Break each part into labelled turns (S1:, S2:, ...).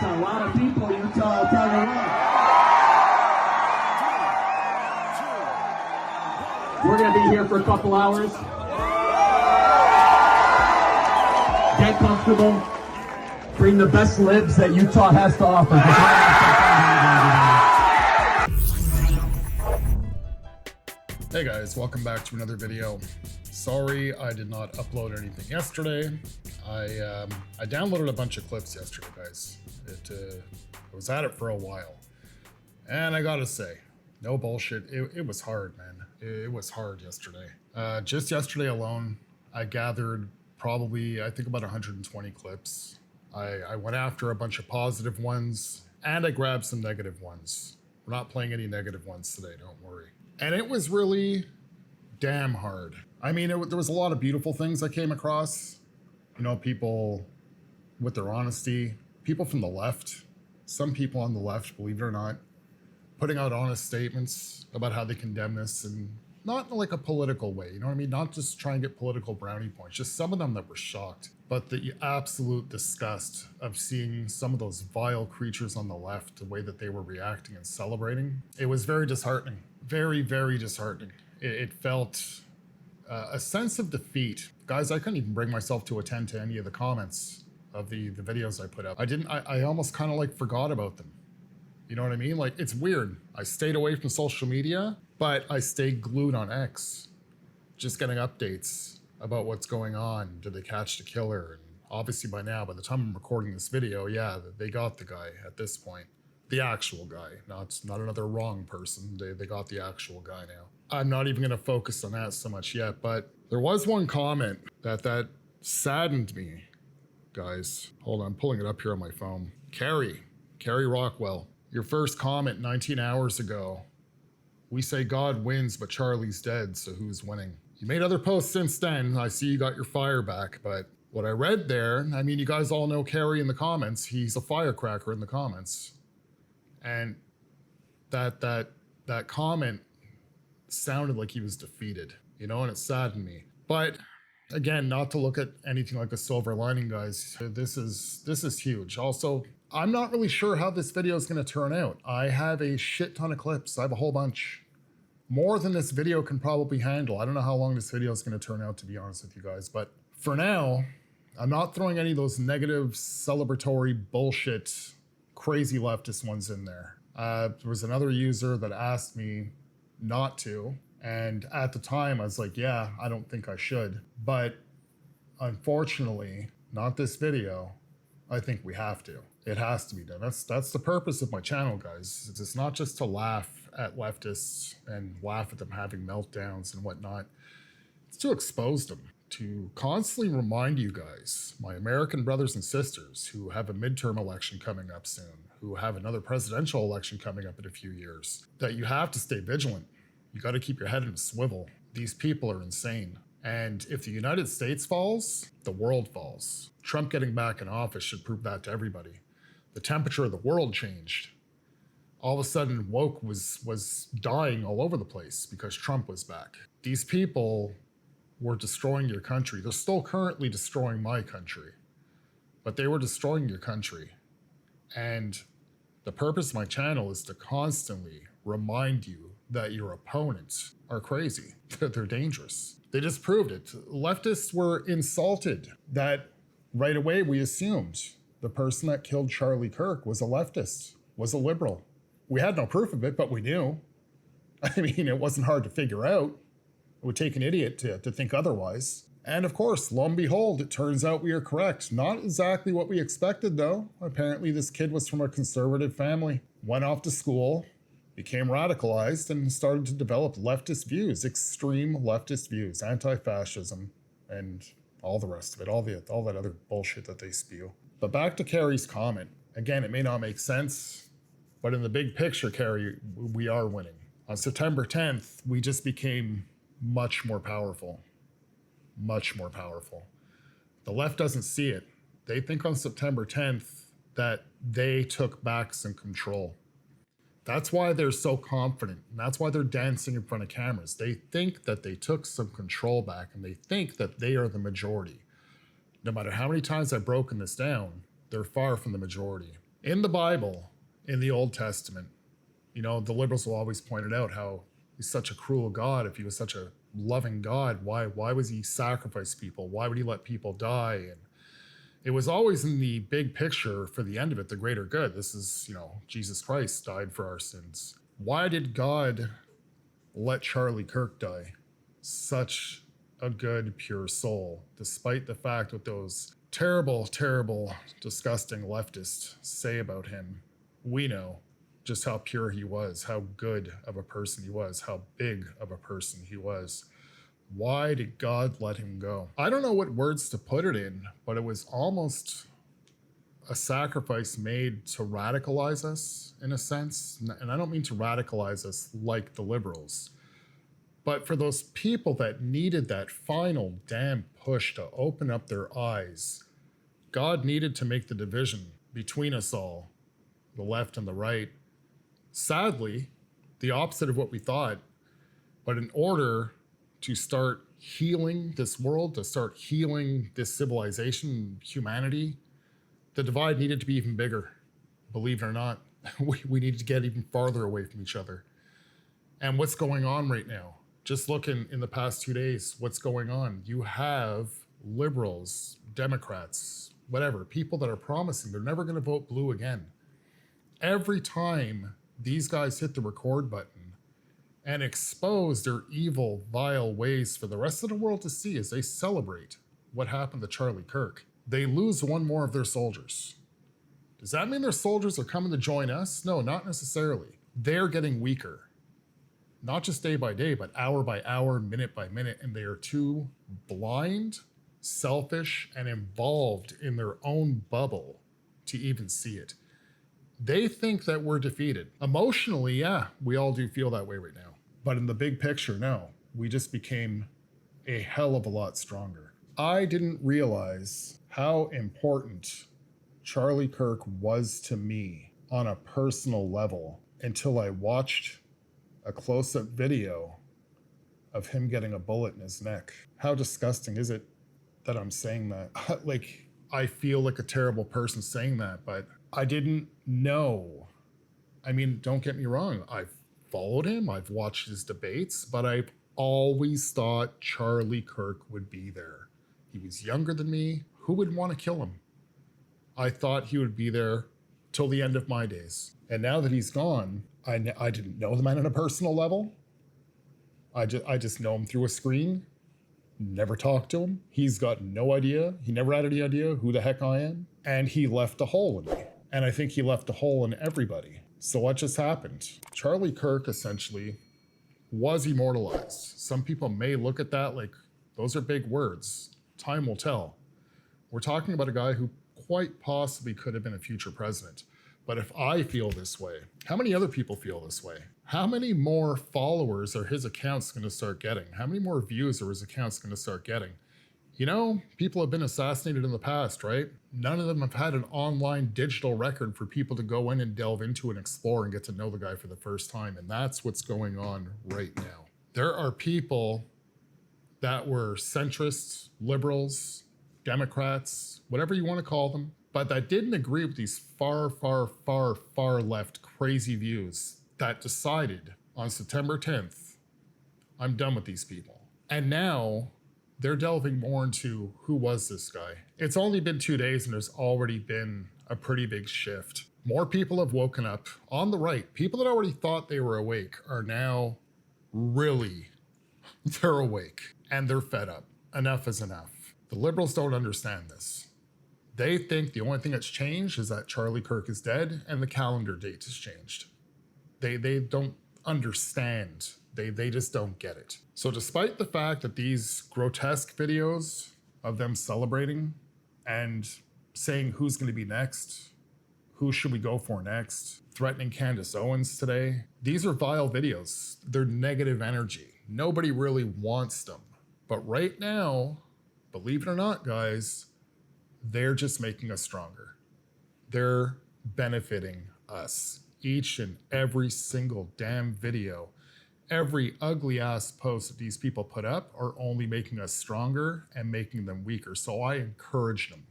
S1: a lot of people, Utah, I'll tell you what. We're going to be here for a couple hours. Get comfortable. Bring the best libs that Utah has to offer.
S2: Hey guys, welcome back to another video. Sorry I did not upload anything yesterday. I downloaded a bunch of clips yesterday, guys. I was at it for a while. And I gotta say, no bullshit, it was hard, man. It was hard yesterday. Just yesterday alone, I gathered probably, I think about 120 clips. I went after a bunch of positive ones, and I grabbed some negative ones. We're not playing any negative ones today, don't worry. And it was really damn hard. I mean, there was a lot of beautiful things I came across. You know, people with their honesty, people from the left, some people on the left, believe it or not, putting out honest statements about how they condemn this, and not in like a political way, you know what I mean? Not just try and get political brownie points, just some of them that were shocked. But the absolute disgust of seeing some of those vile creatures on the left, the way that they were reacting and celebrating, it was very disheartening. Very, very disheartening. It felt a sense of defeat. Guys, I couldn't even bring myself to attend to any of the comments of the videos I put up. I almost kind of like forgot about them. You know what I mean? Like, it's weird. I stayed away from social media, but I stayed glued on X, just getting updates about what's going on. Did they catch the killer? And obviously by now, by the time I'm recording this video, yeah, they got the guy at this point. The actual guy, not another wrong person. They got the actual guy now. I'm not even gonna focus on that so much yet, but there was one comment that saddened me, guys. Hold on, I'm pulling it up here on my phone. Carrie Rockwell, your first comment 19 hours ago. We say God wins, but Charlie's dead, so who's winning? You made other posts since then. I see you got your fire back, but what I read there, I mean, you guys all know Carrie in the comments. He's a firecracker in the comments. And that comment sounded like he was defeated, you know, and it saddened me. But again, not to look at anything like a silver lining, guys. This is huge. Also, I'm not really sure how this video is going to turn out. I have a shit ton of clips. I have a whole bunch. More than this video can probably handle. I don't know how long this video is going to turn out, to be honest with you guys. But for now, I'm not throwing any of those negative, celebratory bullshit crazy leftist ones in there. There was another user that asked me not to, and at the time I was like, yeah, I don't think I should. But unfortunately, not this video, I think we have to. It has to be done. That's the purpose of my channel, guys. It's not just to laugh at leftists and laugh at them having meltdowns and whatnot. It's to expose them, to constantly remind you guys, my American brothers and sisters who have a midterm election coming up soon, who have another presidential election coming up in a few years, that you have to stay vigilant. You got to keep your head in a swivel. These people are insane. And if the United States falls, the world falls. Trump getting back in office should prove that to everybody. The temperature of the world changed. All of a sudden, woke was dying all over the place because Trump was back. These people were destroying your country. They're still currently destroying my country, but they were destroying your country. And the purpose of my channel is to constantly remind you that your opponents are crazy, that they're dangerous. They just proved it. Leftists were insulted that right away we assumed the person that killed Charlie Kirk was a leftist, was a liberal. We had no proof of it, but we knew. I mean, it wasn't hard to figure out. It would take an idiot to think otherwise. And of course, lo and behold, it turns out we are correct. Not exactly what we expected, though. Apparently, this kid was from a conservative family, went off to school, became radicalized, and started to develop leftist views, extreme leftist views, anti-fascism, and all the rest of it, all that other bullshit that they spew. But back to Carrie's comment. Again, it may not make sense, but in the big picture, Carrie, we are winning. On September 10th, we just became much more powerful. Much more powerful. The left doesn't see it. They think on September 10th that they took back some control. That's why they're so confident, and that's why they're dancing in front of cameras. They think that they took some control back, and they think that they are the majority. No matter how many times I've broken this down, they're far from the majority. In the Bible, in the Old Testament, you know, the liberals will always point it out how he's such a cruel God. If he was such a loving God, why was he sacrifice people? Why would he let people die? And it was always in the big picture for the end of it, the greater good. This is, you know, Jesus Christ died for our sins. Why did God let Charlie Kirk die? Such a good, pure soul, despite the fact what those terrible, terrible, disgusting leftists say about him. We know just how pure he was, how good of a person he was, how big of a person he was. Why did God let him go? I don't know what words to put it in, but it was almost a sacrifice made to radicalize us in a sense. And I don't mean to radicalize us like the liberals, but for those people that needed that final damn push to open up their eyes, God needed to make the division between us all, the left and the right. Sadly, the opposite of what we thought. But in order to start healing this world, to start healing this civilization, humanity, the divide needed to be even bigger. Believe it or not, we needed to get even farther away from each other. And what's going on right now? Just look in the past 2 days, what's going on? You have liberals, Democrats, whatever, people that are promising they're never going to vote blue again. Every time these guys hit the record button and expose their evil, vile ways for the rest of the world to see as they celebrate what happened to Charlie Kirk, they lose one more of their soldiers. Does that mean their soldiers are coming to join us? No, not necessarily. They're getting weaker. Not just day by day, but hour by hour, minute by minute, and they are too blind, selfish, and involved in their own bubble to even see it. They think that we're defeated. Emotionally, yeah, we all do feel that way right now. But in the big picture, no. We just became a hell of a lot stronger. I didn't realize how important Charlie Kirk was to me on a personal level until I watched a close-up video of him getting a bullet in his neck. How disgusting is it that I'm saying that? Like, I feel like a terrible person saying that, but I didn't know. I mean, don't get me wrong. I've followed him. I've watched his debates, but I've always thought Charlie Kirk would be there. He was younger than me. Who would want to kill him? I thought he would be there till the end of my days. And now that he's gone, I didn't know the man on a personal level. I just know him through a screen. Never talked to him. He's got no idea. He never had any idea who the heck I am. And he left a hole in me. And I think he left a hole in everybody. So what just happened? Charlie Kirk essentially was immortalized. Some people may look at that like, those are big words. Time will tell. We're talking about a guy who quite possibly could have been a future president. But if I feel this way, how many other people feel this way? How many more followers are his accounts going to start getting? How many more views are his accounts going to start getting? You know, people have been assassinated in the past, right? None of them have had an online digital record for people to go in and delve into and explore and get to know the guy for the first time. And that's what's going on right now. There are people that were centrists, liberals, Democrats, whatever you want to call them, but that didn't agree with these far, far, far, far left crazy views that decided on September 10th, I'm done with these people. And now they're delving more into who was this guy. It's only been 2 days and there's already been a pretty big shift. More people have woken up on the right. People that already thought they were awake are now really, they're awake and they're fed up. Enough is enough. The liberals don't understand this. They think the only thing that's changed is that Charlie Kirk is dead and the calendar date has changed. They don't understand. They just don't get it. So despite the fact that these grotesque videos of them celebrating and saying who's going to be next, who should we go for next, threatening Candace Owens today, these are vile videos. They're negative energy. Nobody really wants them. But right now, believe it or not, guys, they're just making us stronger. They're benefiting us. Each and every single damn video, every ugly ass post that these people put up are only making us stronger and making them weaker. So I encourage them.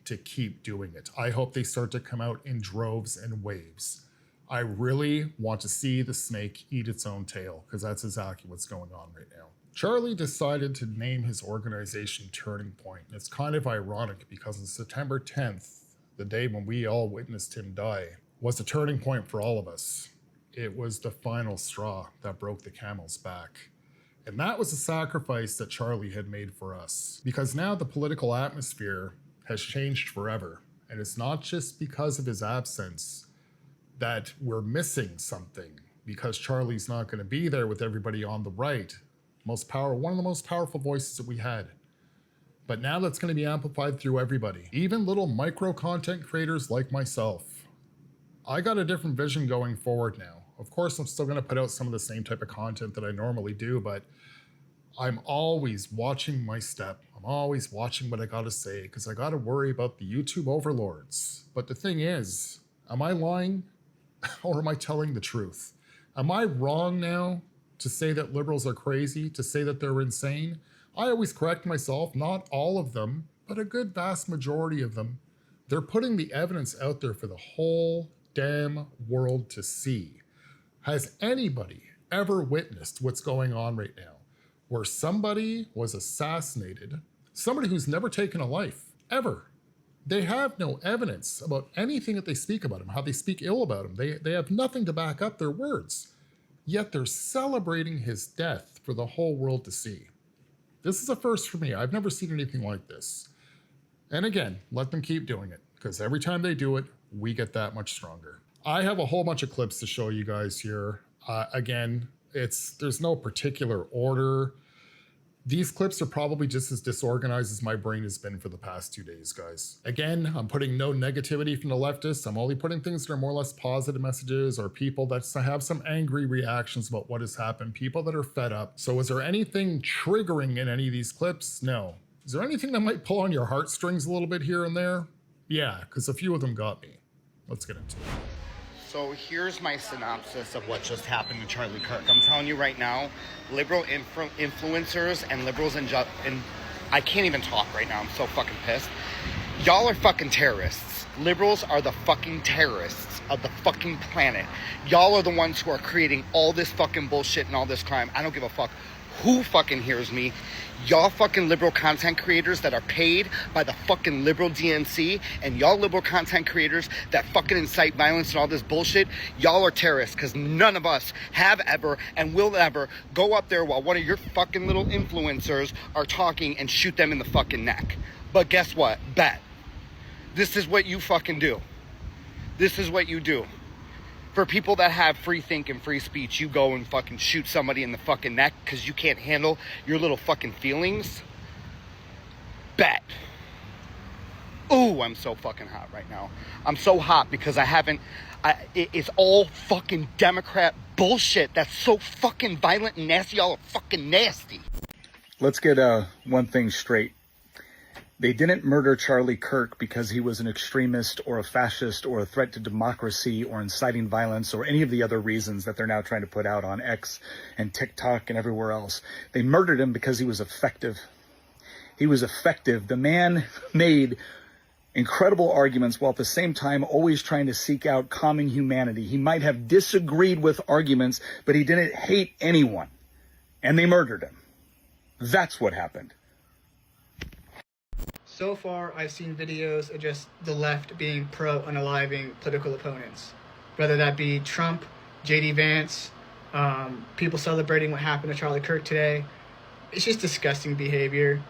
S2: to keep doing it. I hope they start to come out in droves and waves. I really want to see the snake eat its own tail, because that's exactly what's going on right now. Charlie decided to name his organization Turning Point. And it's kind of ironic because on September 10th, the day when we all witnessed him die, was a turning point for all of us. It was the final straw that broke the camel's back. And that was a sacrifice that Charlie had made for us. Because now the political atmosphere has changed forever. And it's not just because of his absence that we're missing something, because Charlie's not going to be there with everybody on the right. One of the most powerful voices that we had. But now that's going to be amplified through everybody. Even little micro content creators like myself. I got a different vision going forward now. Of course, I'm still going to put out some of the same type of content that I normally do, but I'm always watching my step. I'm always watching what I got to say, because I got to worry about the YouTube overlords. But the thing is, am I lying or am I telling the truth? Am I wrong now to say that liberals are crazy, to say that they're insane? I always correct myself, not all of them, but a good vast majority of them. They're putting the evidence out there for the whole damn world to see. Has anybody ever witnessed what's going on right now, where somebody was assassinated, somebody who's never taken a life, ever? They have no evidence about anything that they speak about him, how they speak ill about him. They have nothing to back up their words. Yet they're celebrating his death for the whole world to see. This is a first for me. I've never seen anything like this. And again, let them keep doing it, because every time they do it, we get that much stronger. I have a whole bunch of clips to show you guys here. Again, there's no particular order. These clips are probably just as disorganized as my brain has been for the past 2 days, guys. Again, I'm putting no negativity from the leftists. I'm only putting things that are more or less positive messages, or people that have some angry reactions about what has happened, people that are fed up. So is there anything triggering in any of these clips? No. Is there anything that might pull on your heartstrings a little bit here and there? Yeah, because a few of them got me. Let's get into it.
S3: So here's my synopsis of what just happened to Charlie Kirk. I'm telling you right now, liberal influencers and liberals and I can't even talk right now. I'm so fucking pissed. Y'all are fucking terrorists. Liberals are the fucking terrorists of the fucking planet. Y'all are the ones who are creating all this fucking bullshit and all this crime. I don't give a fuck who fucking hears me. Y'all fucking liberal content creators that are paid by the fucking liberal DNC, and y'all liberal content creators that fucking incite violence and all this bullshit, y'all are terrorists, because none of us have ever and will ever go up there while one of your fucking little influencers are talking and shoot them in the fucking neck. But guess what? Bet. This is what you fucking do. This is what you do. For people that have free think and free speech, you go and fucking shoot somebody in the fucking neck because you can't handle your little fucking feelings. Bet. Ooh, I'm so fucking hot right now. I'm so hot because it's all fucking Democrat bullshit that's so fucking violent and nasty. Y'all are fucking nasty.
S4: Let's get one thing straight. They didn't murder Charlie Kirk because he was an extremist or a fascist or a threat to democracy or inciting violence or any of the other reasons that they're now trying to put out on X and TikTok and everywhere else. They murdered him because he was effective. He was effective. The man made incredible arguments while at the same time always trying to seek out calming humanity. He might have disagreed with arguments, but he didn't hate anyone. And they murdered him. That's what happened.
S5: So far, I've seen videos of just the left being pro-unaliving political opponents. Whether that be Trump, J.D. Vance, people celebrating what happened to Charlie Kirk today. It's just disgusting behavior.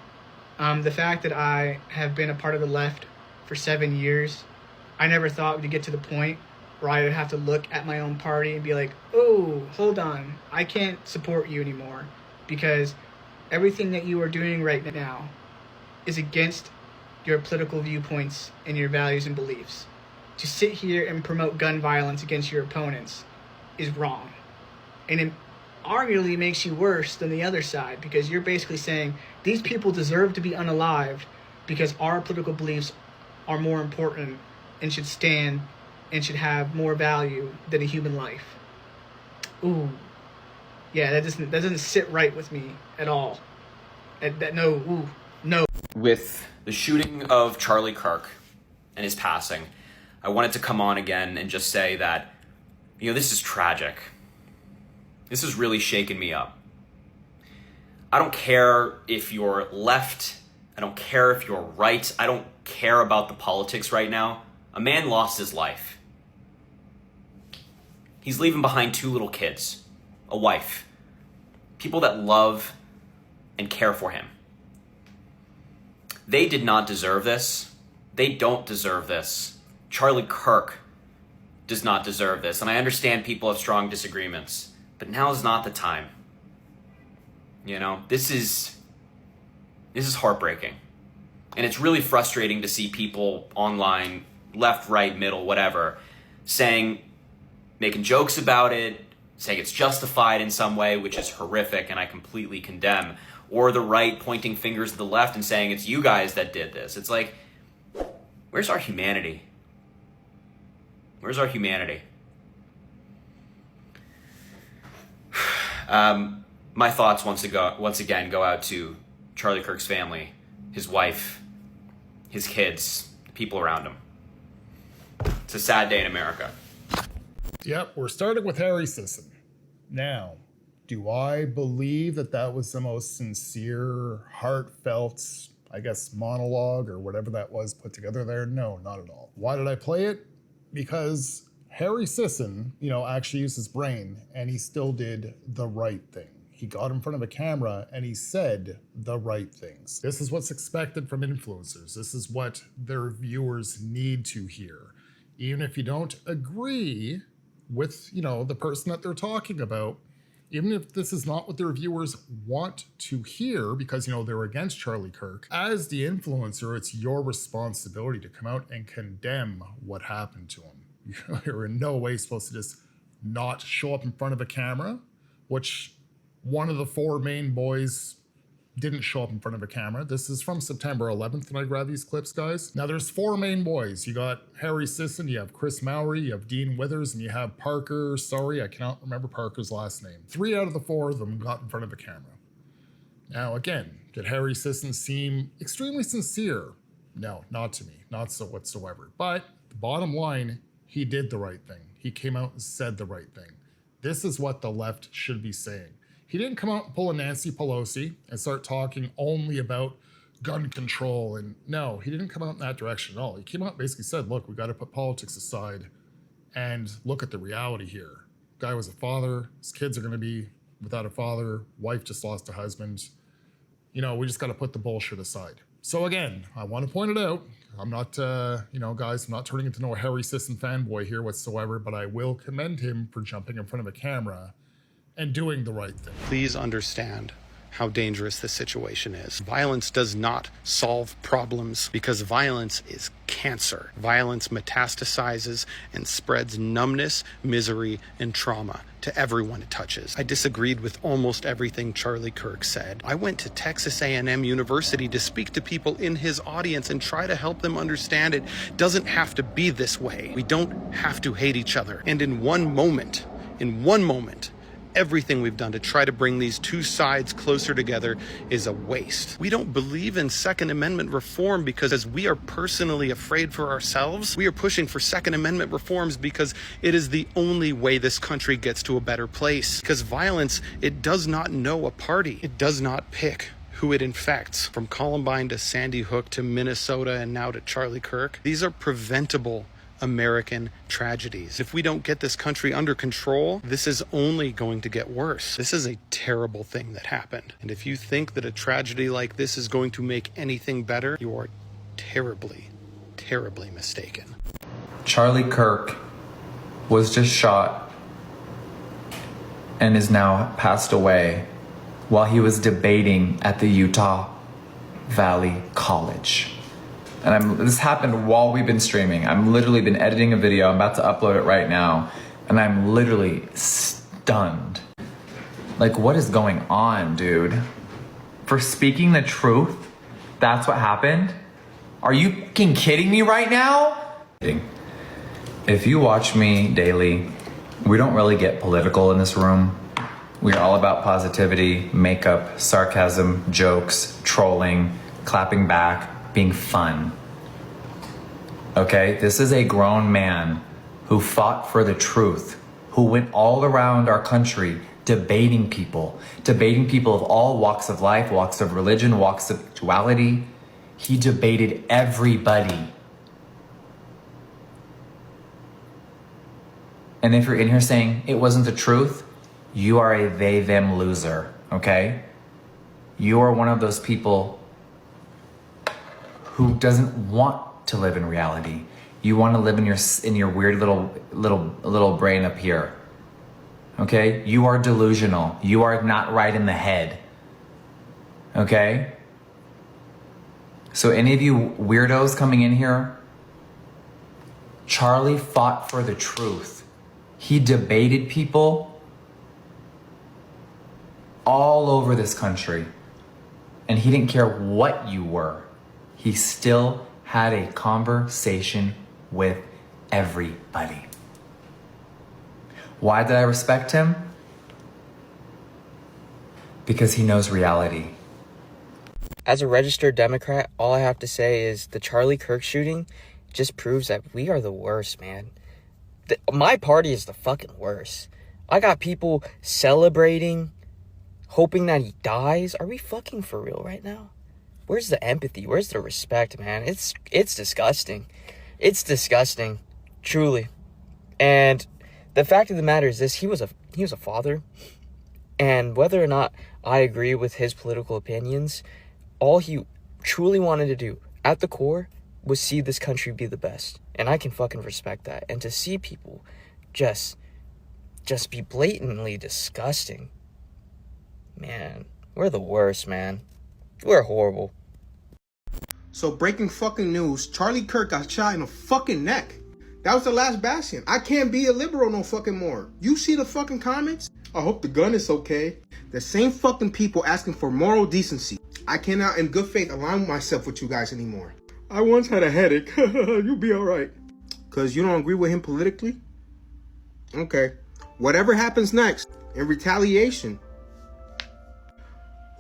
S5: The fact that I have been a part of the left for 7 years, I never thought we'd get to the point where I would have to look at my own party and be like, oh, hold on, I can't support you anymore because everything that you are doing right now is against your political viewpoints and your values and beliefs. To sit here and promote gun violence against your opponents is wrong. And it arguably makes you worse than the other side because you're basically saying these people deserve to be unalived because our political beliefs are more important and should stand and should have more value than a human life. Ooh. Yeah, that doesn't sit right with me at all. No.
S6: With the shooting of Charlie Kirk, and his passing, I wanted to come on again and just say that, you know, this is tragic. This has really shaken me up. I don't care if you're left. I don't care if you're right. I don't care about the politics right now. A man lost his life. He's leaving behind 2 little kids, a wife, people that love and care for him. They did not deserve this. They don't deserve this. Charlie Kirk does not deserve this. And I understand people have strong disagreements, but now is not the time. You know, this is heartbreaking. And it's really frustrating to see people online, left, right, middle, whatever, making jokes about it, saying it's justified in some way, which is horrific and I completely condemn. Or the right pointing fingers at the left and saying it's you guys that did this. It's like, where's our humanity? Where's our humanity? My thoughts once again go out to Charlie Kirk's family, his wife, his kids, the people around him. It's a sad day in America.
S2: Yep, we're starting with Harry Sisson. Now, do I believe that that was the most sincere, heartfelt, I guess, monologue or whatever that was put together there? No, not at all. Why did I play it? Because Harry Sisson, you know, actually used his brain and he still did the right thing. He got in front of a camera and he said the right things. This is what's expected from influencers. This is what their viewers need to hear. Even if you don't agree with, you know, the person that they're talking about, even if this is not what their viewers want to hear because, you know, they're against Charlie Kirk, as the influencer, it's your responsibility to come out and condemn what happened to him. You're in no way supposed to just not show up in front of a camera, which one of the 4 main boys didn't show up in front of a camera. This is from September 11th when I grab these clips, guys. Now there's 4 main boys. You got Harry Sisson, you have Chris Mowry, you have Dean Withers, and you have Parker. Sorry, I cannot remember Parker's last name. 3 out of the 4 of them got in front of a camera. Now again, did Harry Sisson seem extremely sincere? No, not to me, not so whatsoever. But the bottom line, he did the right thing. He came out and said the right thing. This is what the left should be saying. He didn't come out and pull a Nancy Pelosi and start talking only about gun control. And no, he didn't come out in that direction at all. He came out and basically said, look, we got to put politics aside and look at the reality here. Guy was a father. His kids are going to be without a father. Wife just lost a husband. You know, we just got to put the bullshit aside. So again, I want to point it out. I'm not, you know, guys, I'm not turning into no Harry Sisson fanboy here whatsoever, but I will commend him for jumping in front of a camera and doing the right thing.
S7: Please understand how dangerous this situation is. Violence does not solve problems because violence is cancer. Violence metastasizes and spreads numbness, misery, and trauma to everyone it touches. I disagreed with almost everything Charlie Kirk said. I went to Texas A&M University to speak to people in his audience and try to help them understand it doesn't have to be this way. We don't have to hate each other. And in one moment, everything we've done to try to bring these 2 sides closer together is a waste. We don't believe in Second Amendment reform because as we are personally afraid for ourselves, we are pushing for Second Amendment reforms because it is the only way this country gets to a better place. Because violence, it does not know a party. It does not pick who it infects. From Columbine to Sandy Hook to Minnesota and now to Charlie Kirk, these are preventable American tragedies. If we don't get this country under control, this is only going to get worse. This is a terrible thing that happened. And if you think that a tragedy like this is going to make anything better, you are terribly, terribly mistaken.
S8: Charlie Kirk was just shot and is now passed away while he was debating at the Utah Valley College. And this happened while we've been streaming. I'm literally been editing a video. I'm about to upload it right now. And I'm literally stunned. Like, what is going on, dude? For speaking the truth, that's what happened? Are you fucking kidding me right now? If you watch me daily, we don't really get political in this room. We are all about positivity, makeup, sarcasm, jokes, trolling, clapping back, being fun. Okay, this is a grown man who fought for the truth, who went all around our country debating people of all walks of life, walks of religion, walks of sexuality. He debated everybody. And if you're in here saying it wasn't the truth, you are a they, them loser, okay? You are one of those people who doesn't want to live in reality. You want to live in your weird little brain up here. Okay? You are delusional. You are not right in the head. Okay? So any of you weirdos coming in here, Charlie fought for the truth. He debated people all over this country. And he didn't care what you were. He still had a conversation with everybody. Why did I respect him? Because he knows reality.
S9: As a registered Democrat, all I have to say is the Charlie Kirk shooting just proves that we are the worst, man. My party is the fucking worst. I got people celebrating, hoping that he dies. Are we fucking for real right now? Where's the empathy? Where's the respect, man? It's disgusting. It's disgusting, truly. And the fact of the matter is this: he was a father, and whether or not I agree with his political opinions, all he truly wanted to do at the core was see this country be the best. And I can fucking respect that. And to see people just be blatantly disgusting, man, we're the worst, man. We're horrible.
S10: So breaking fucking news, Charlie Kirk got shot in the fucking neck. That was the last bastion. I can't be a liberal no fucking more. You see the fucking comments? I hope the gun is okay. The same fucking people asking for moral decency. I cannot in good faith align myself with you guys anymore. I once had a headache. You'll be alright. Cause you don't agree with him politically? Okay. Whatever happens next, in retaliation,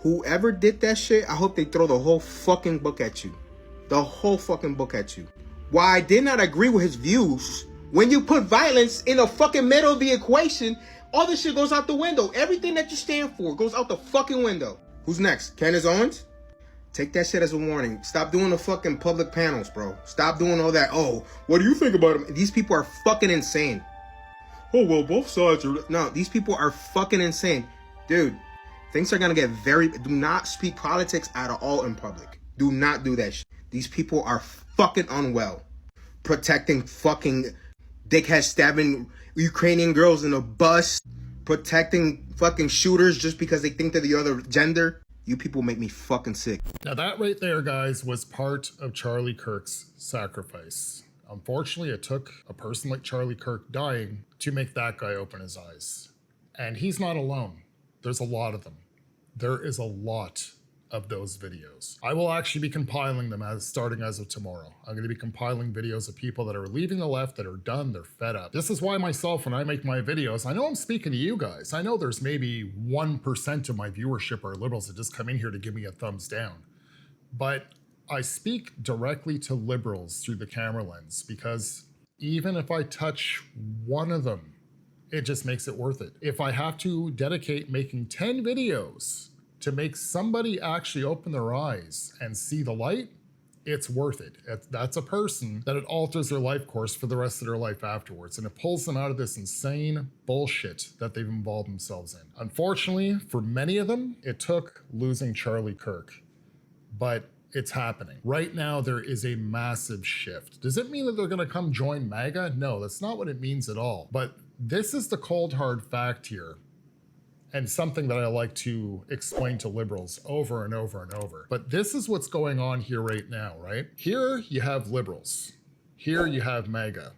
S10: whoever did that shit, I hope they throw the whole fucking book at you. The whole fucking book at you. Why I did not agree with his views. When you put violence in the fucking middle of the equation, all this shit goes out the window. Everything that you stand for goes out the fucking window. Who's next? Candace Owens? Take that shit as a warning. Stop doing the fucking public panels, bro. Stop doing all that. Oh, what do you think about him? These people are fucking insane. Oh, well, both sides are... No, these people are fucking insane. Dude, things are gonna get very... Do not speak politics at all in public. Do not do that shit. These people are fucking unwell. Protecting fucking dickheads stabbing Ukrainian girls in a bus. Protecting fucking shooters just because they think they're the other gender. You people make me fucking sick.
S2: Now that right there, guys, was part of Charlie Kirk's sacrifice. Unfortunately, it took a person like Charlie Kirk dying to make that guy open his eyes. And he's not alone. There's a lot of them. There is a lot of those videos. I will actually be compiling them starting as of tomorrow. I'm going to be compiling videos of people that are leaving the left, that are done, they're fed up. This is why myself, when I make my videos, I know I'm speaking to you guys. I know there's maybe 1% of my viewership are liberals that just come in here to give me a thumbs down. But I speak directly to liberals through the camera lens, because even if I touch one of them, it just makes it worth it. If I have to dedicate making 10 videos to make somebody actually open their eyes and see the light, it's worth it. That's a person that it alters their life course for the rest of their life afterwards, and it pulls them out of this insane bullshit that they've involved themselves in. Unfortunately, for many of them, it took losing Charlie Kirk, but it's happening. Right now, there is a massive shift. Does it mean that they're gonna come join MAGA? No, that's not what it means at all. But this is the cold hard fact here, and something that I like to explain to liberals over and over and over. But this is what's going on here right now, right? Here you have liberals. Here you have MAGA.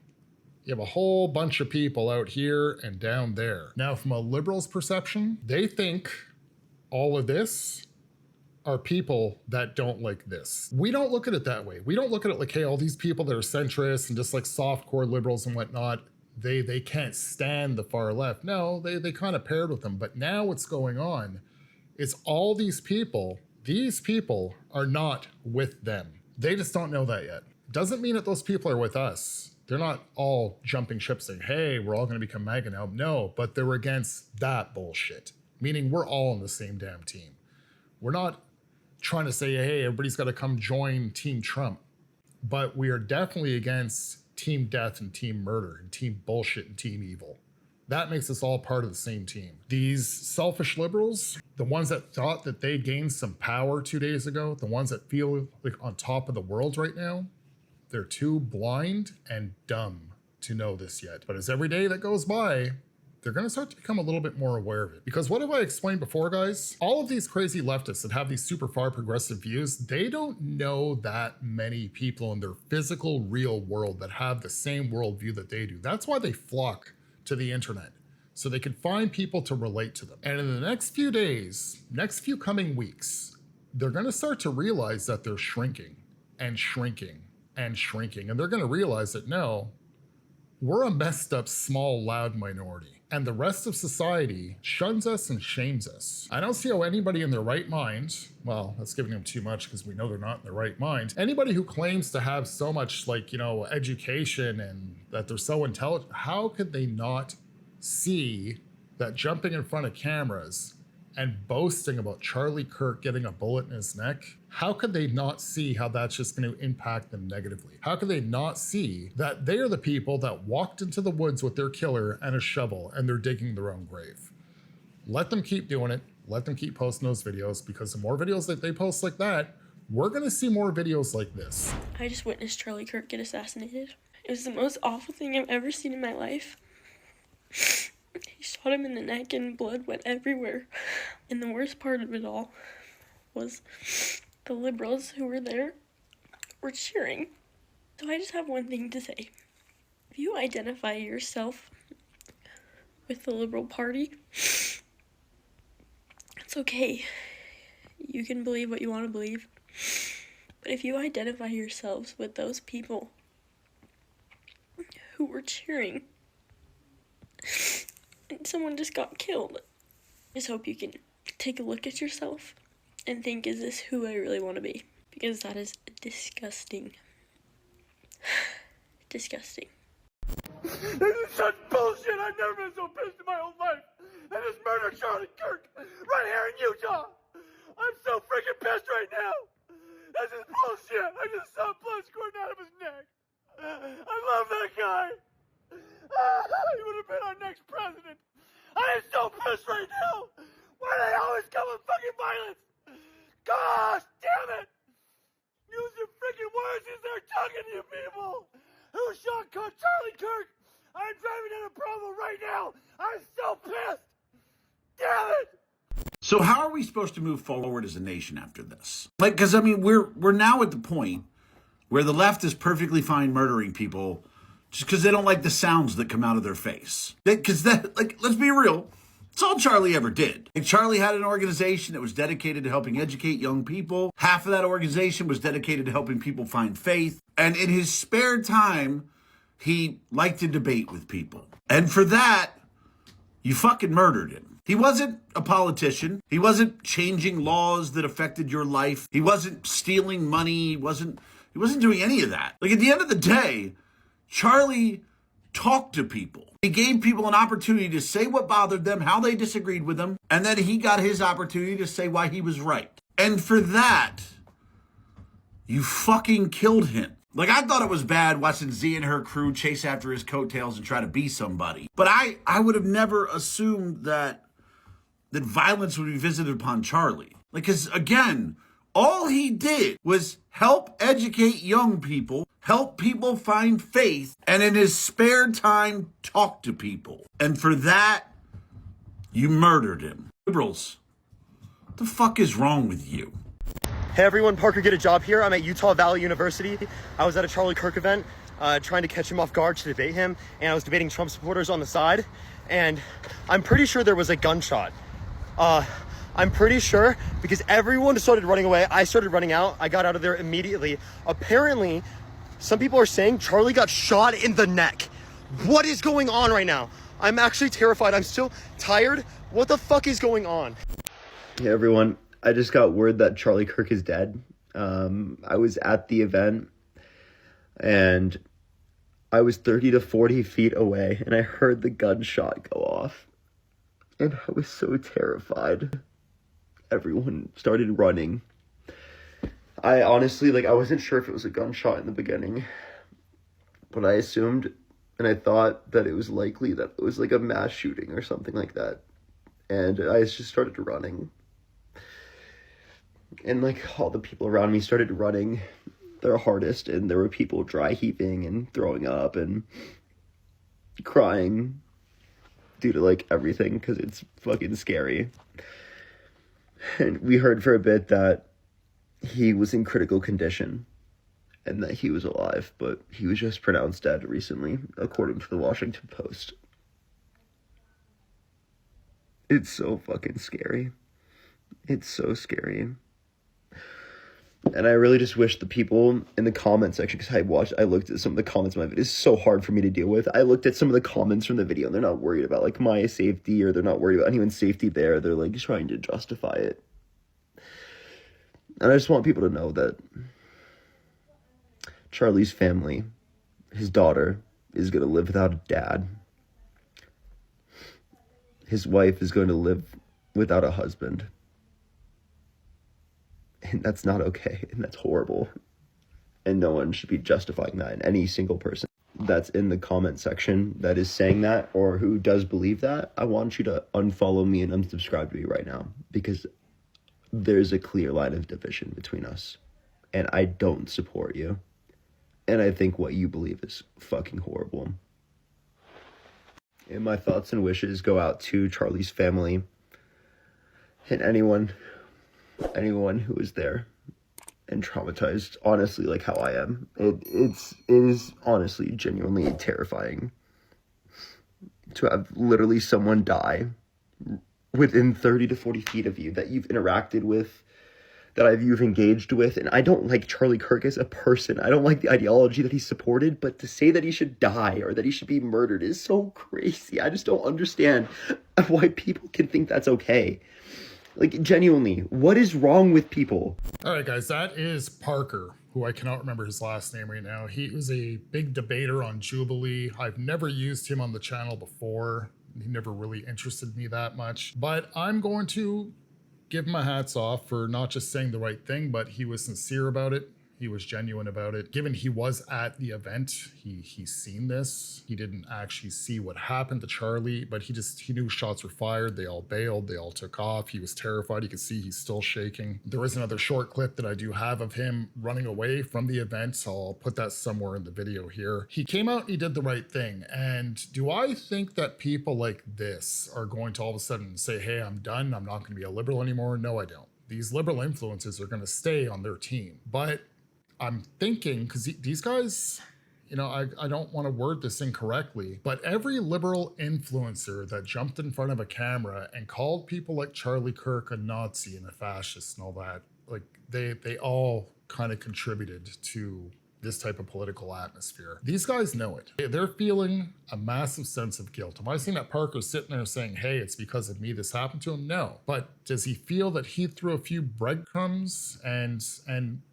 S2: You have a whole bunch of people out here and down there. Now, from a liberal's perception, they think all of this are people that don't like this. We don't look at it that way. We don't look at it like, hey, all these people that are centrist and just like softcore liberals and whatnot, they can't stand the far left. No, they kind of paired with them. But now what's going on is all these people are not with them. They just don't know that yet. doesn't mean that those people are with us. They're not all jumping ship saying, hey, we're all going to become MAGA now. No, but they're against that bullshit. Meaning we're all on the same damn team. We're not trying to say, hey, everybody's got to come join Team Trump. But we are definitely against Team Death and Team Murder and Team Bullshit and Team Evil. That makes us all part of the same team. These selfish liberals, the ones that thought that they gained some power 2 days ago, the ones that feel like on top of the world right now, they're too blind and dumb to know this yet. But as every day that goes by, they're going to start to become a little bit more aware of it. Because what have I explained before, guys? All of these crazy leftists that have these super far progressive views, they don't know that many people in their physical real world that have the same worldview that they do. That's why they flock to the internet, so they can find people to relate to them. And in the next few days, next few coming weeks, they're going to start to realize that they're shrinking and shrinking and shrinking. And they're going to realize that, no, we're a messed up, small, loud minority. And the rest of society shuns us and shames us. I don't see how anybody in their right mind, well, that's giving them too much because we know they're not in their right mind. Anybody who claims to have so much, like, you know, education and that they're so intelligent, how could they not see that jumping in front of cameras and boasting about Charlie Kirk getting a bullet in his neck, how could they not see how that's just going to impact them negatively? How could they not see that they are the people that walked into the woods with their killer and a shovel and they're digging their own grave? Let them keep doing it. Let them keep posting those videos, because the more videos that they post like that, we're going to see more videos like this.
S11: I just witnessed Charlie Kirk get assassinated. It was the most awful thing I've ever seen in my life. He shot him in the neck and blood went everywhere. And the worst part of it all was the liberals who were there were cheering. So I just have one thing to say. If you identify yourself with the Liberal Party, it's okay. You can believe what you want to believe. But if you identify yourselves with those people who were cheering and someone just got killed, I just hope you can take a look at yourself and think, is this who I really want to be? Because that is disgusting. Disgusting.
S1: This is such bullshit. I've never been so pissed in my whole life. They just murdered Charlie Kirk right here in Utah. I'm so freaking pissed right now. This is bullshit. I just saw blood squirting out of his neck. I love that guy. He would have been our next president. I am so pissed right now. Why do they always come with fucking violence? Gosh damn it. Use your freaking words as they're talking to you people. Who shot Charlie Kirk? I'm driving down a Provo right now. I'm so pissed. Damn it.
S12: So how are we supposed to move forward as a nation after this? Like, because I mean, we're now at the point where the left is perfectly fine murdering people just because they don't like the sounds that come out of their face. Because that, like, let's be real, it's all Charlie ever did. Like, Charlie had an organization that was dedicated to helping educate young people. Half of that organization was dedicated to helping people find faith. And in his spare time, he liked to debate with people. And for that, you fucking murdered him. He wasn't a politician. He wasn't changing laws that affected your life. He wasn't stealing money. He wasn't doing any of that. Like, at the end of the day, Charlie talked to people. He gave people an opportunity to say what bothered them, how they disagreed with him, and then he got his opportunity to say why he was right. And for that, you fucking killed him. Like, I thought it was bad watching Z and her crew chase after his coattails and try to be somebody. But I would have never assumed that violence would be visited upon Charlie. Like, because again, all he did was help educate young people, help people find faith, and in his spare time, talk to people. And for that, you murdered him. Liberals, what the fuck is wrong with you?
S13: Hey everyone, Parker Get a Job here. I'm at Utah Valley University. I was at a Charlie Kirk event trying to catch him off guard to debate him, and I was debating Trump supporters on the side, and I'm pretty sure there was a gunshot. I'm pretty sure because everyone started running away. I started running out. I got out of there immediately. Apparently, some people are saying Charlie got shot in the neck. What is going on right now? I'm actually terrified. I'm still tired. What the fuck is going on?
S14: Hey everyone. I just got word that Charlie Kirk is dead. I was at the event. and I was 30 to 40 feet away, and I heard the gunshot go off, and I was so terrified. Everyone started running. I honestly, I wasn't sure if it was a gunshot in the beginning, but I assumed, and I thought that it was likely that it was a mass shooting or something like that, and I just started running. And all the people around me started running their hardest, and there were people dry heaving and throwing up and crying due to everything, because it's fucking scary. And we heard for a bit that he was in critical condition and that he was alive, but he was just pronounced dead recently, according to the Washington Post. It's so fucking scary. It's so scary. And I really just wish the people in the comment section, because I looked at some of the comments of my video. It's so hard for me to deal with. I looked at some of the comments from the video, and they're not worried about my safety, or they're not worried about anyone's safety there. They're trying to justify it. And I just want people to know that Charlie's family, his daughter, is going to live without a dad. His wife is going to live without a husband. And that's not okay, and that's horrible. And no one should be justifying that. And any single person that's in the comment section that is saying that, or who does believe that, I want you to unfollow me and unsubscribe to me right now, because there's a clear line of division between us, and I don't support you. And I think what you believe is fucking horrible. And my thoughts and wishes go out to Charlie's family and anyone who is there and traumatized, honestly, how I am. It is honestly, genuinely terrifying to have literally someone die within 30 to 40 feet of you that you've interacted with, that you've engaged with. And I don't like Charlie Kirk as a person. I don't like the ideology that he supported, but to say that he should die or that he should be murdered is so crazy. I just don't understand why people can think that's okay. Genuinely, what is wrong with people?
S2: All right, guys, that is Parker, who I cannot remember his last name right now. He was a big debater on Jubilee. I've never used him on the channel before. He never really interested me that much. But I'm going to give him my hats off for not just saying the right thing, but he was sincere about it. He was genuine about it. Given he was at the event, he's seen this. He didn't actually see what happened to Charlie, but he knew shots were fired. They all bailed. They all took off. He was terrified. You could see he's still shaking. There is another short clip that I do have of him running away from the event. So I'll put that somewhere in the video here. He came out and he did the right thing. And do I think that people like this are going to all of a sudden say, hey, I'm done. I'm not going to be a liberal anymore? No, I don't. These liberal influences are going to stay on their team. But I'm thinking, because these guys, I don't want to word this incorrectly, but every liberal influencer that jumped in front of a camera and called people like Charlie Kirk a Nazi and a fascist and all that, they all kind of contributed to this type of political atmosphere. These guys know it. They're feeling a massive sense of guilt. Am I saying that Parker's sitting there saying, hey, it's because of me this happened to him? No. But does he feel that he threw a few breadcrumbs and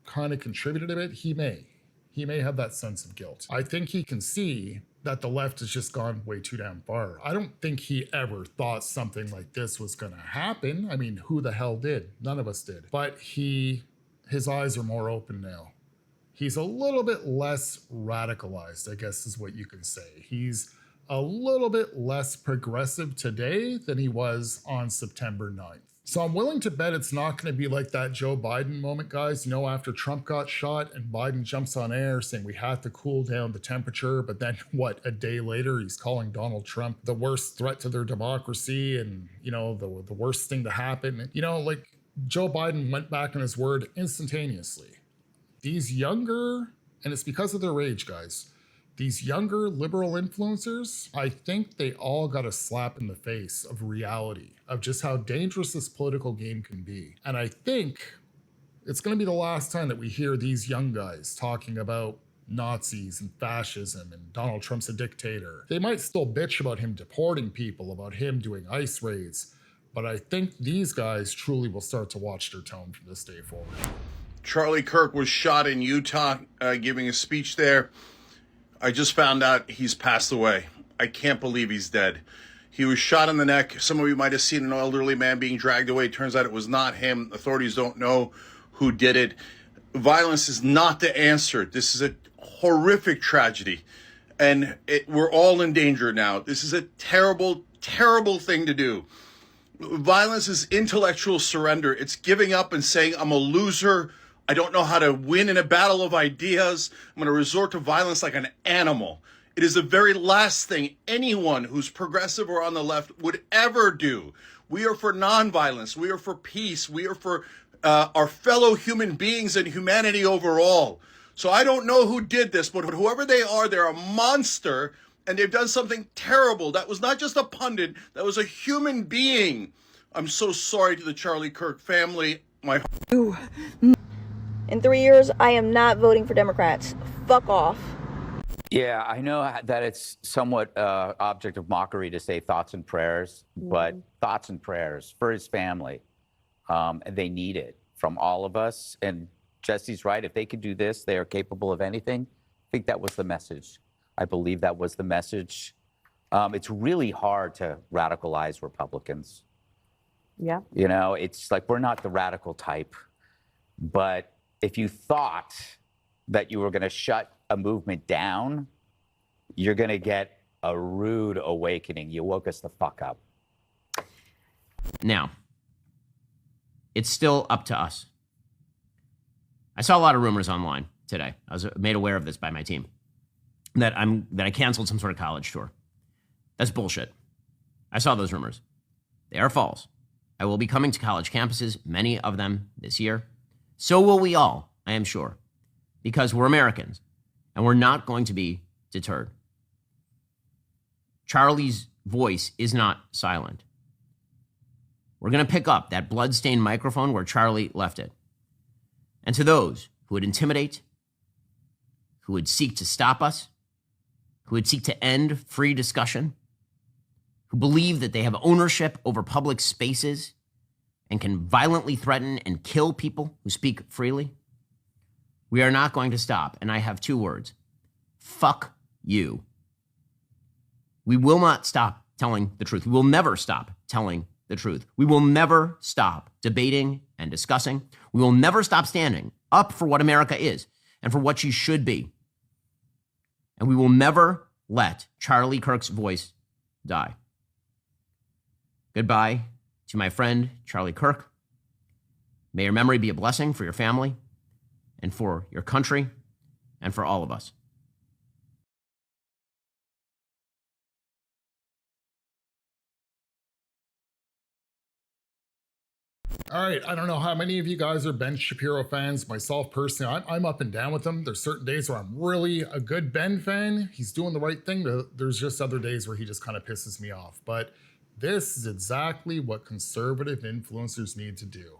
S2: kind of contributed a bit? He may. He may have that sense of guilt. I think he can see that the left has just gone way too damn far. I don't think he ever thought something like this was going to happen. I mean, who the hell did? None of us did. But his eyes are more open now. He's a little bit less radicalized, I guess is what you can say. He's a little bit less progressive today than he was on September 9th. So I'm willing to bet it's not going to be like that Joe Biden moment, guys. After Trump got shot and Biden jumps on air saying we have to cool down the temperature, but then a day later, he's calling Donald Trump the worst threat to their democracy and, the worst thing to happen. Joe Biden went back on his word instantaneously. These younger, and it's because of their age, guys, these younger liberal influencers, I think they all got a slap in the face of reality, of just how dangerous this political game can be. And I think it's going to be the last time that we hear these young guys talking about Nazis and fascism and Donald Trump's a dictator. They might still bitch about him deporting people, about him doing ICE raids, but I think these guys truly will start to watch their tone from this day forward.
S15: Charlie Kirk was shot in Utah, giving a speech there. I just found out he's passed away. I can't believe he's dead. He was shot in the neck. Some of you might have seen an elderly man being dragged away. Turns out it was not him. Authorities don't know who did it. Violence is not the answer. This is a horrific tragedy, and we're all in danger now. This is a terrible, terrible thing to do. Violence is intellectual surrender. It's giving up and saying, I'm a loser. I don't know how to win in a battle of ideas. I'm going to resort to violence like an animal. It is the very last thing anyone who's progressive or on the left would ever do. We are for nonviolence. We are for peace. We are for our fellow human beings and humanity overall. So I don't know who did this, but whoever they are, they're a monster, and they've done something terrible. That was not just a pundit. That was a human being. I'm so sorry to the Charlie Kirk family.
S16: In 3 years, I am not voting for Democrats. Fuck off.
S17: Yeah, I know that it's somewhat object of mockery to say thoughts and prayers, but thoughts and prayers for his family. They need it from all of us. And Jesse's right. If they could do this, they are capable of anything. I think that was the message. I believe that was the message. It's really hard to radicalize Republicans.
S16: Yeah.
S17: You know, it's like we're not the radical type. But if you thought that you were going to shut a movement down, you're going to get a rude awakening. You woke us the fuck up.
S18: Now, it's still up to us. I saw a lot of rumors online today. I was made aware of this by my team that I canceled some sort of college tour. That's bullshit. I saw those rumors. They are false. I will be coming to college campuses, many of them this year. So will we all, I am sure, because we're Americans and we're not going to be deterred. Charlie's voice is not silent. We're going to pick up that blood-stained microphone where Charlie left it. And to those who would intimidate, who would seek to stop us, who would seek to end free discussion, who believe that they have ownership over public spaces and can violently threaten and kill people who speak freely, we are not going to stop. And I have two words: fuck you. We will not stop telling the truth. We will never stop telling the truth. We will never stop debating and discussing. We will never stop standing up for what America is and for what she should be. And we will never let Charlie Kirk's voice die. Goodbye to my friend, Charlie Kirk. May your memory be a blessing for your family and for your country and for all of us.
S2: All right, I don't know how many of you guys are Ben Shapiro fans. Myself personally, I'm up and down with him. There's certain days where I'm really a good Ben fan. He's doing the right thing. There's just other days where he just kind of pisses me off. But this is exactly what conservative influencers need to do.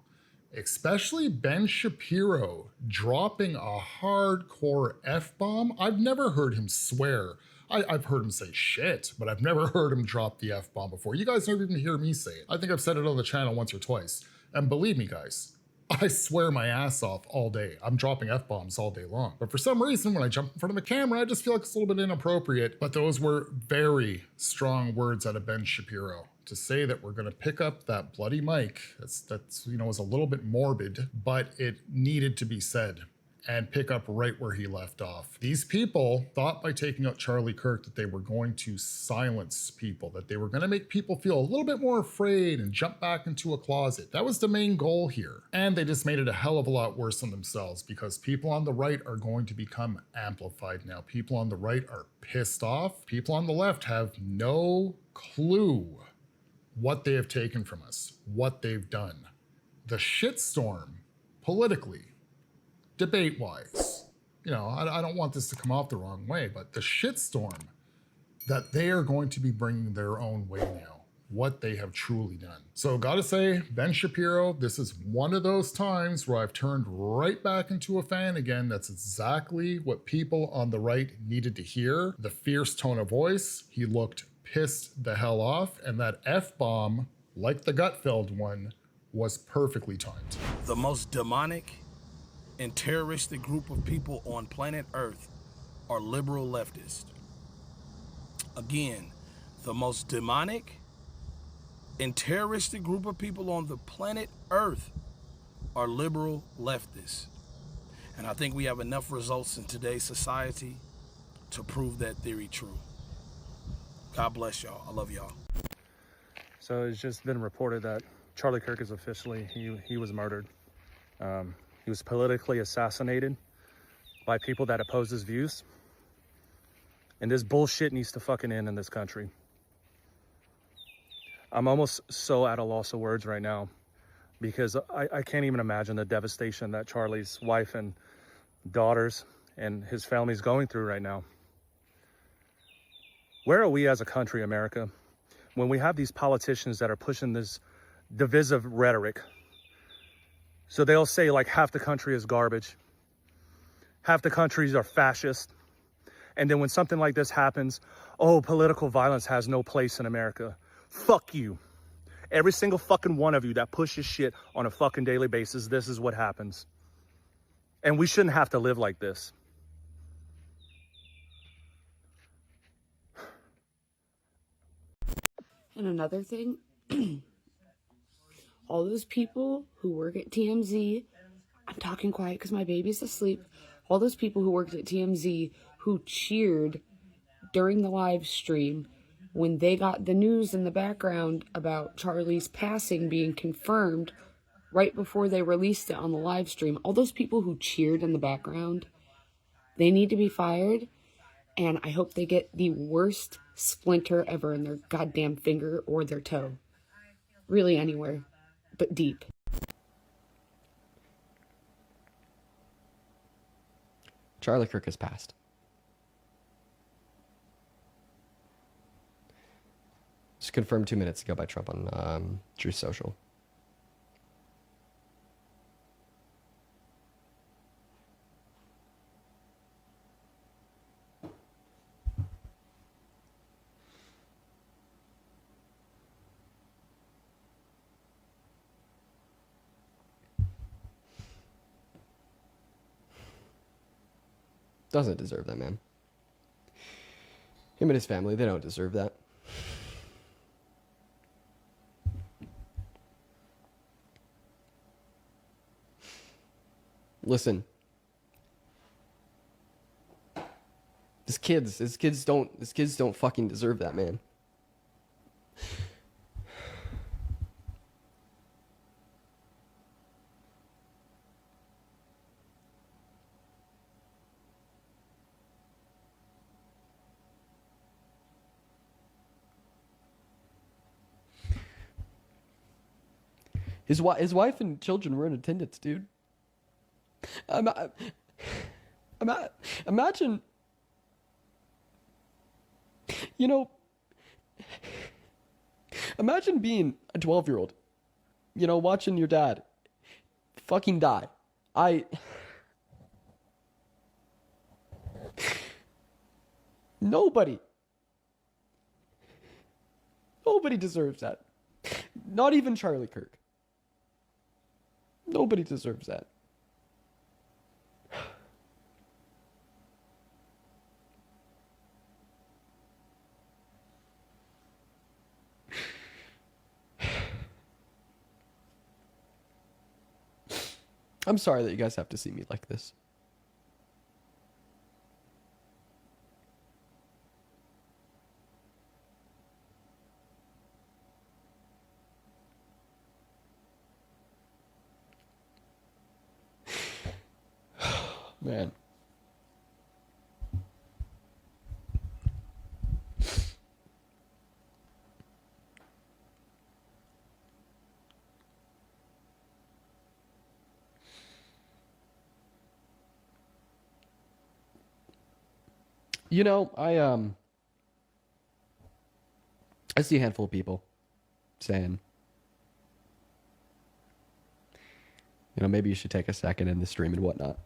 S2: Especially Ben Shapiro dropping a hardcore F-bomb. I've never heard him swear. I've heard him say shit, but I've never heard him drop the F-bomb before. You guys never even hear me say it. I think I've said it on the channel once or twice. And believe me, guys, I swear my ass off all day. I'm dropping F-bombs all day long. But for some reason, when I jump in front of a camera, I just feel like it's a little bit inappropriate. But those were very strong words out of Ben Shapiro. To say that we're going to pick up that bloody mic, that's you know, was a little bit morbid, but it needed to be said. And pick up right where he left off. These people thought by taking out Charlie Kirk that they were going to silence people, that they were going to make people feel a little bit more afraid and jump back into a closet. That was the main goal here. And they just made it a hell of a lot worse on themselves, because people on the right are going to become amplified now. People on the right are pissed off. People on the left have no clue what they have taken from us, what they've done. The shitstorm, politically, debate-wise, you know, I don't want this to come off the wrong way, but the shitstorm that they are going to be bringing their own way now, what they have truly done. So gotta say, Ben Shapiro, this is one of those times where I've turned right back into a fan again. That's exactly what people on the right needed to hear. The fierce tone of voice, he looked pissed the hell off, and that F-bomb, like the gut-filled one, was perfectly timed.
S19: The most demonic and terroristic group of people on planet Earth are liberal leftists. Again, the most demonic and terroristic group of people on the planet Earth are liberal leftists. And I think we have enough results in today's society to prove that theory true. God bless y'all. I love y'all.
S20: So it's just been reported that Charlie Kirk is officially, he was murdered. He was politically assassinated by people that oppose his views. And this bullshit needs to fucking end in this country. I'm almost so at a loss of words right now because I can't even imagine the devastation that Charlie's wife and daughters and his family's going through right now. Where are we as a country, America, when we have these politicians that are pushing this divisive rhetoric? So they'll say like half the country is garbage, half the countries are fascist, and then when something like this happens, oh, political violence has no place in America. Fuck you. Every single fucking one of you that pushes shit on a fucking daily basis, this is what happens. And we shouldn't have to live like this.
S21: And another thing, all those people who work at TMZ, I'm talking quiet because my baby's asleep. All those people who worked at TMZ who cheered during the live stream when they got the news in the background about Charlie's passing being confirmed right before they released it on the live stream, all those people who cheered in the background, they need to be fired. And I hope they get the worst splinter ever in their goddamn finger or their toe. Really anywhere, but deep.
S22: Charlie Kirk has passed. It's confirmed 2 minutes ago by Trump on Truth Social. Doesn't deserve that, man. Him and his family, they don't deserve that. Listen. His kids don't fucking deserve that, man. His wife and children were in attendance, dude. Imagine, you know, imagine being a 12-year-old, you know, watching your dad fucking die. Nobody deserves that. Not even Charlie Kirk. Nobody deserves that. I'm sorry that you guys have to see me like this. Man. You know, I see a handful of people saying, you know, maybe you should take a second in the stream and whatnot.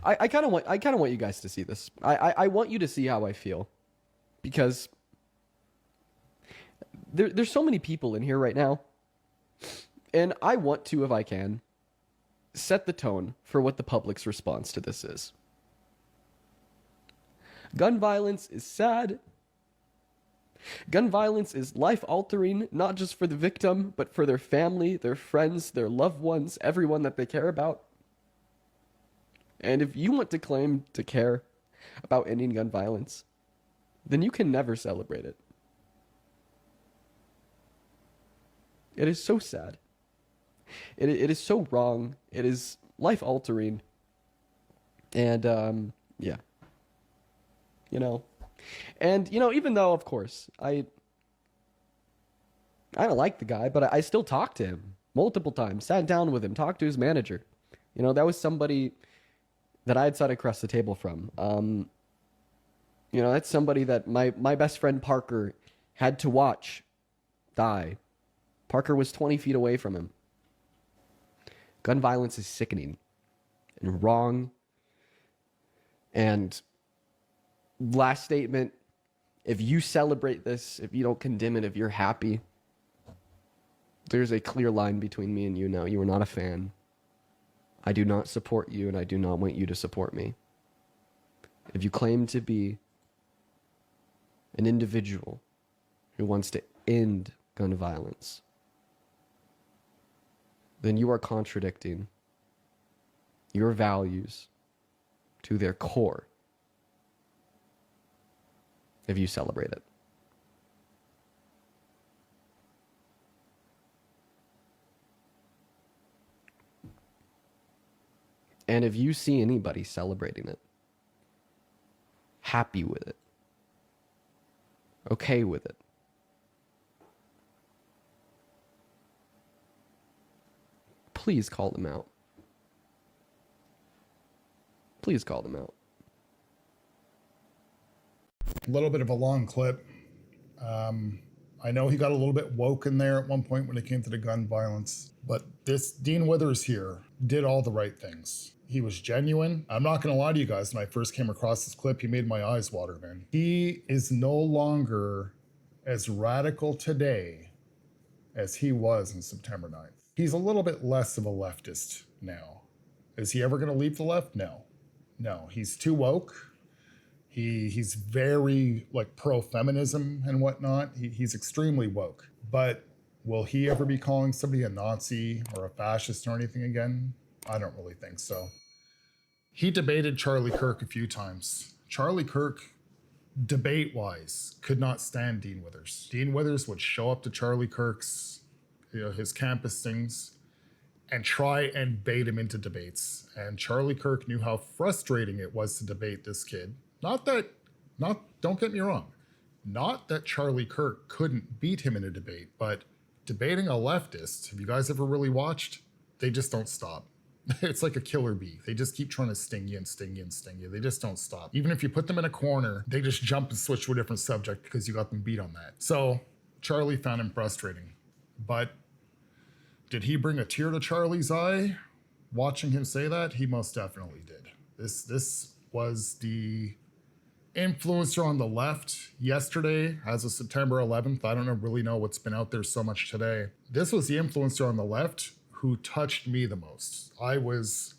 S22: I kind of want you guys to see this. I want you to see how I feel, because there's so many people in here right now, and I want to, if I can, set the tone for what the public's response to this is. Gun violence is sad. Gun violence is life-altering, not just for the victim, but for their family, their friends, their loved ones, everyone that they care about. And if you want to claim to care about ending gun violence, then you can never celebrate it. It is so sad. It is so wrong. It is life-altering. And, yeah. And, even though, of course, I don't like the guy, but I still talked to him multiple times, sat down with him, talked to his manager. That was somebody that I had sat across the table from. That's somebody that my best friend Parker had to watch die. Parker was 20 feet away from him. Gun violence is sickening and wrong. And last statement, if you celebrate this, if you don't condemn it, if you're happy, there's a clear line between me and you now. You are not a fan. I do not support you, and I do not want you to support me. If you claim to be an individual who wants to end gun violence, then you are contradicting your values to their core if you celebrate it. And if you see anybody celebrating it, happy with it, okay with it, please call them out. Please call them out.
S2: A little bit of a long clip. I know he got a little bit woke in there at one point when it came to the gun violence, but this Dean Withers here did all the right things. He was genuine. I'm not going to lie to you guys. When I first came across this clip, he made my eyes water, man. He is no longer as radical today as he was on September 9th. He's a little bit less of a leftist now. Is he ever going to leave the left? No. No, he's too woke. He's very pro-feminism and whatnot. He's extremely woke. But will he ever be calling somebody a Nazi or a fascist or anything again? I don't really think so. He debated Charlie Kirk a few times. Charlie Kirk, debate-wise, could not stand Dean Withers. Dean Withers would show up to Charlie Kirk's, his campus things, and try and bait him into debates. And Charlie Kirk knew how frustrating it was to debate this kid. Don't get me wrong, not that Charlie Kirk couldn't beat him in a debate, but debating a leftist, have you guys ever really watched? They just don't stop. It's like a killer bee. They just keep trying to sting you and sting you and sting you. They just don't stop. Even if you put them in a corner, they just jump and switch to a different subject because you got them beat on that. So Charlie found him frustrating. But did he bring a tear to Charlie's eye watching him say that? He most definitely did. This was the influencer on the left yesterday as of September 11th. I don't really know what's been out there so much today. This was the influencer on the left who touched me the most. I was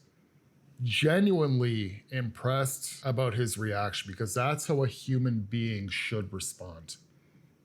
S2: genuinely impressed about his reaction because that's how a human being should respond.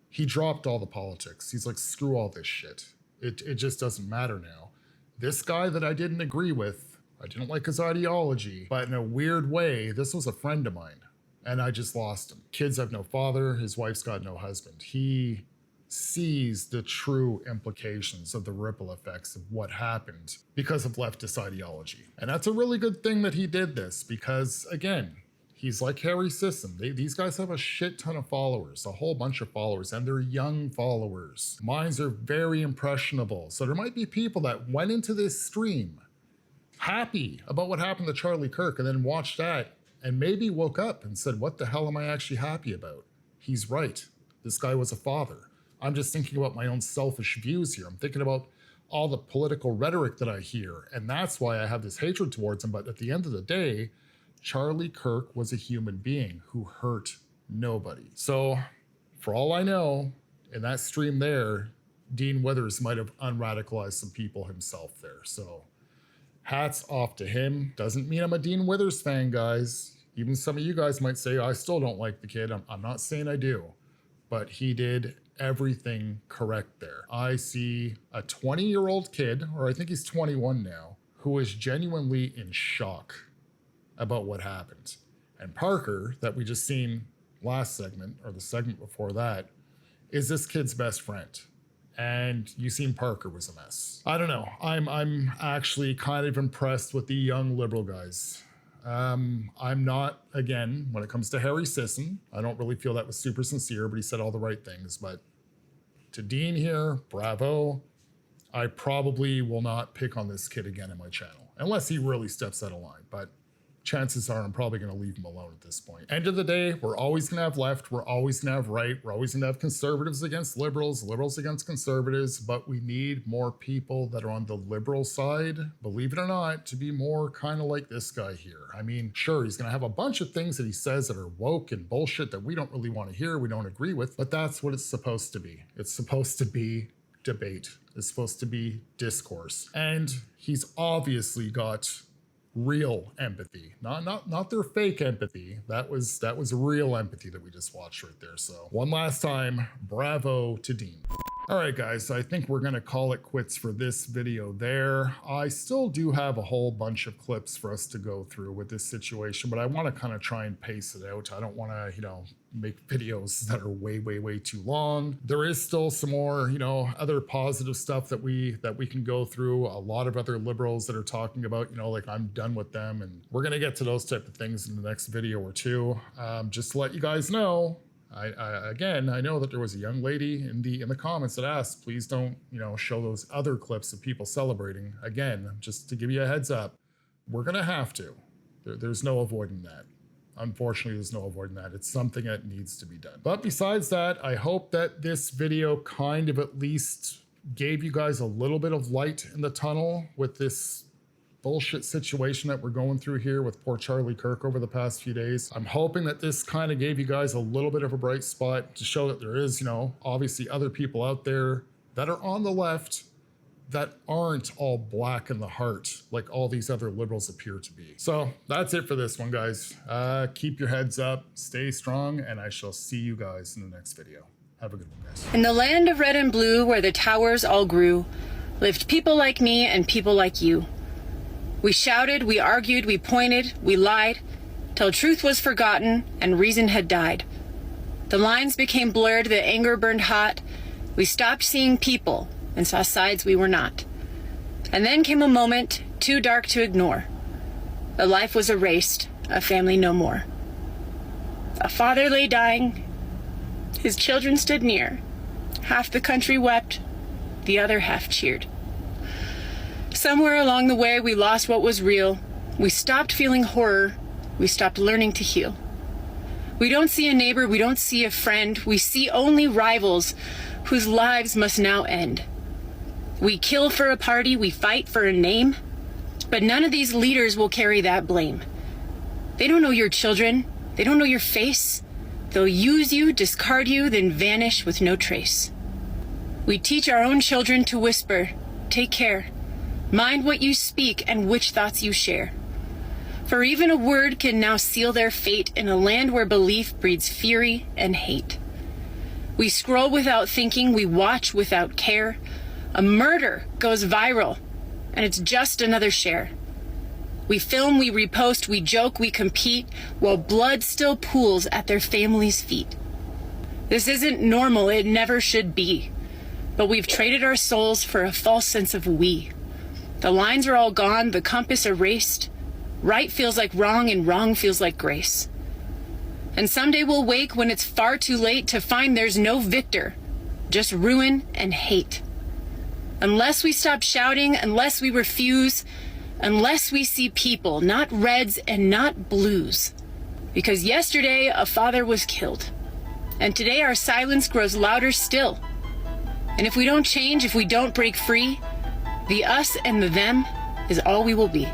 S2: He dropped all the politics. He's like, screw all this shit. It just doesn't matter now. This guy that I didn't agree with, I didn't like his ideology, but in a weird way, this was a friend of mine. And I just lost him. Kids have no father. His wife's got no husband. He sees the true implications of the ripple effects of what happened because of leftist ideology. And that's a really good thing that he did this because, again, he's like Harry Sisson. These guys have a shit ton of followers, a whole bunch of followers, and they're young followers. Minds are very impressionable. So there might be people that went into this stream happy about what happened to Charlie Kirk and then watched that and maybe woke up and said, what the hell am I actually happy about? He's right. This guy was a father. I'm just thinking about my own selfish views here. I'm thinking about all the political rhetoric that I hear, and that's why I have this hatred towards him. But at the end of the day, Charlie Kirk was a human being who hurt nobody. So for all I know, in that stream there, Dean Withers might have unradicalized some people himself there. So hats off to him. Doesn't mean I'm a Dean Withers fan, guys. Even some of you guys might say, I still don't like the kid. I'm not saying I do, but he did everything correct there. I see a 20-year-old kid, or I think he's 21 now, who is genuinely in shock about what happened. And Parker, that we just seen last segment, or the segment before that, is this kid's best friend. And you seen Parker was a mess. I don't know. I'm actually kind of impressed with the young liberal guys. I'm not, again, when it comes to Harry Sisson, I don't really feel that was super sincere, but he said all the right things. But to Dean here, bravo. I probably will not pick on this kid again in my channel, unless he really steps out of line. But chances are I'm probably going to leave him alone at this point. End of the day, we're always going to have left, we're always going to have right, we're always going to have conservatives against liberals, liberals against conservatives, but we need more people that are on the liberal side, believe it or not, to be more kind of like this guy here. I mean, sure, he's going to have a bunch of things that he says that are woke and bullshit that we don't really want to hear, we don't agree with, but that's what it's supposed to be. It's supposed to be debate. It's supposed to be discourse. And he's obviously got real empathy, not their fake empathy. That was real empathy that we just watched right there. So one last time, bravo to Dean. All right, guys, I think we're gonna call it quits for this video there. I still do have a whole bunch of clips for us to go through with this situation, but I want to kind of try and pace it out. I don't want to, make videos that are way too long. There is still some more, other positive stuff that we can go through. A lot of other liberals that are talking about, like I'm done with them, and we're gonna get to those type of things in the next video or two. Just to let you guys know, I know that there was a young lady in the comments that asked, please don't, show those other clips of people celebrating. Again, just to give you a heads up, we're gonna have to. There's no avoiding that. Unfortunately, there's no avoiding that. It's something that needs to be done. But besides that, I hope that this video kind of at least gave you guys a little bit of light in the tunnel with this bullshit situation that we're going through here with poor Charlie Kirk over the past few days. I'm hoping that this kind of gave you guys a little bit of a bright spot to show that there is, obviously other people out there that are on the left that aren't all black in the heart like all these other liberals appear to be. So that's it for this one, guys. Keep your heads up, stay strong, and I shall see you guys in the next video. Have a good one, guys.
S3: In the land of red and blue, where the towers all grew, lived people like me and people like you. We shouted, we argued, we pointed, we lied, till truth was forgotten and reason had died. The lines became blurred, the anger burned hot. We stopped seeing people and saw sides we were not. And then came a moment too dark to ignore. A life was erased, a family no more. A father lay dying, his children stood near. Half the country wept, the other half cheered. Somewhere along the way we lost what was real. We stopped feeling horror, we stopped learning to heal. We don't see a neighbor, we don't see a friend, we see only rivals whose lives must now end. We kill for a party, we fight for a name, but none of these leaders will carry that blame. They don't know your children, they don't know your face. They'll use you, discard you, then vanish with no trace. We teach our own children to whisper, take care, mind what you speak and which thoughts you share. For even a word can now seal their fate in a land where belief breeds fury and hate. We scroll without thinking, we watch without care. A murder goes viral, and it's just another share. We film, we repost, we joke, we compete, while blood still pools at their families' feet. This isn't normal, it never should be. But we've traded our souls for a false sense of we. The lines are all gone, the compass erased. Right feels like wrong, and wrong feels like grace. And someday we'll wake when it's far too late to find there's no victor, just ruin and hate. Unless we stop shouting, unless we refuse, unless we see people, not reds and not blues. Because yesterday a father was killed, and today our silence grows louder still. And if we don't change, if we don't break free, the us and the them is all we will be.